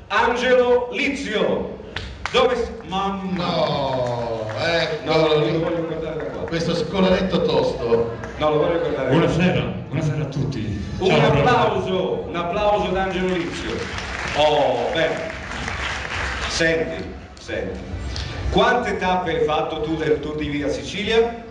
Angelo Lizio. Dove... Ma no, ecco, no, lo voglio guardare da qua. Questo scolaretto tosto. No, lo voglio guardare. Buonasera a tutti. Un applauso ad Angelo Lizio. Oh, bene. Senti. Quante tappe hai fatto tu del Tour di Via Sicilia?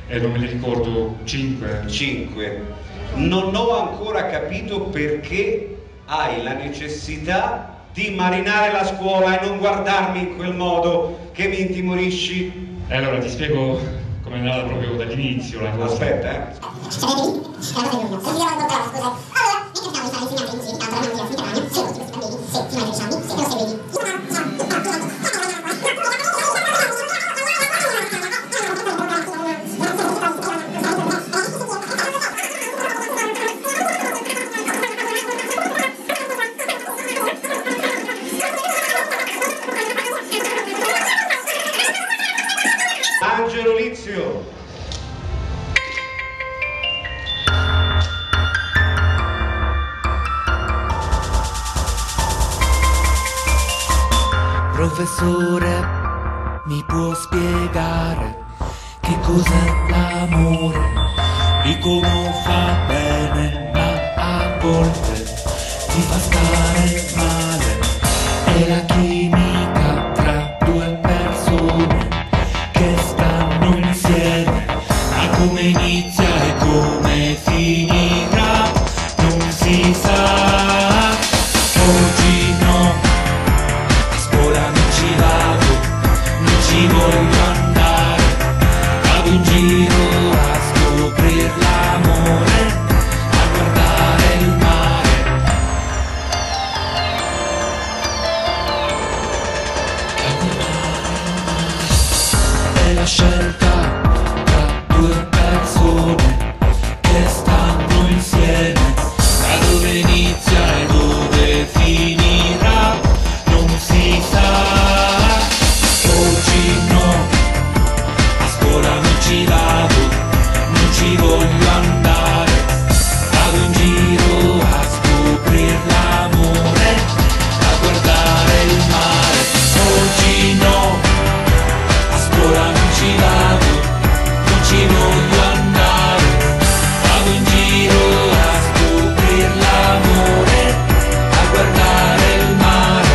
Non me li ricordo, 5. 5. Non ho ancora capito perché hai la necessità di marinare la scuola e non guardarmi in quel modo che mi intimorisci. Allora ti spiego come è andata proprio dall'inizio la cosa. Aspetta, Angelo Lizio. Professore, mi può spiegare che cos'è l'amore? Dicono fa bene, ma a volte ti fa stare male. È la chimica tra due persone che stanno insieme, ma come inizia e come finirà non si sa. Oggi no, a scuola non ci vado, non ci voglio andare, vado in giro a scoprir l'amore, a guardare il mare. È la scelta tra due persone che stanno insieme, da dove inizia e dove finirà non si sa. Oggi no, a scuola non ci vado, non ci voglio andare, vado in giro a scoprir l'amore, a guardare il mare. Oggi no, a scuola non ci vado, non ci voglio andare, vado in giro a scoprir l'amore, a guardare il mare.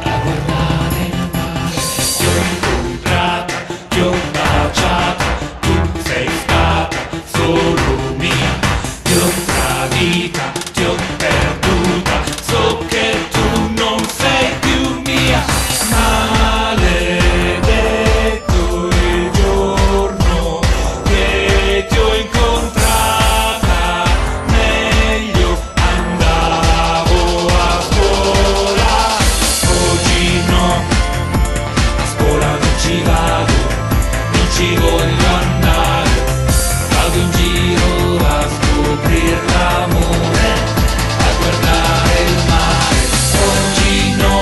A guardare il mare. Ti ho incontrata, ti ho baciata, tu sei stata solo mia, ti ho tradita, ti ho perduta, so che tu non sei più mia. Maledetto il giorno che ti ho incontrata, meglio andavo a scuola. Oggi no, a scuola non ci vado, non ci voglio andare, vado in giro a scoprir l'amore, a guardare il mare. Oggi no,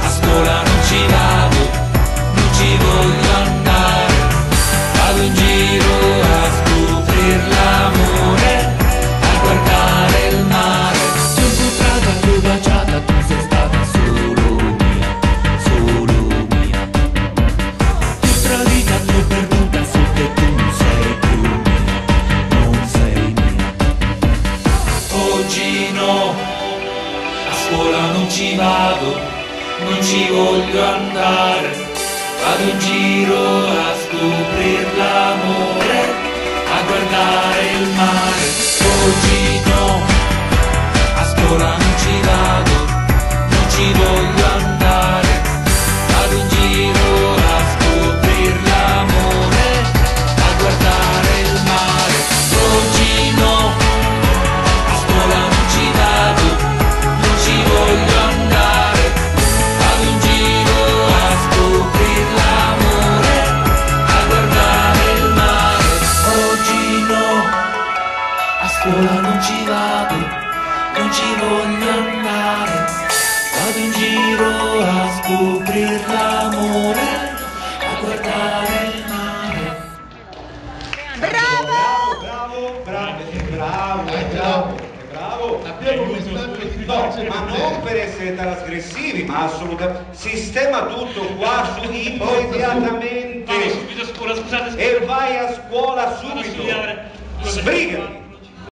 a scuola non ci vado, non ci voglio andare, vado in giro a scoprir l'amore, a guardare il mare. Ti ho incontrata, ti ho baciata, tu sei stata solo mia, solo mia. Ti ho tradita, ti ho perduta, so che tu non sei più mia, non sei mia. Oggi no, a scuola non ci vado, non ci voglio andare, vado in giro a scoprir l'amore, a guardare il mare. Oggi no, a scuola non ci vado, non ci voglio andare, vado in giro a scoprir l'amore, a guardare il mare. Oggi no, a scuola non ci vado, non ci voglio andare, vado in giro a scoprir l'amore, a guardare il mare. Oggi no, a scuola non ci vado, non ci voglio andare, vado in giro a scoprir l'amore, a guardare il mare. Bravo! bravo, è bravo, è bravo. Abbiamo un messaggio di fiducia No, ma per non te. per essere trasgressivi, ma assolutamente. Sistema tutto qua su immediatamente Vado subito a scuola, scusate, e vai a scuola vado a subito. studiare. Sbrigati.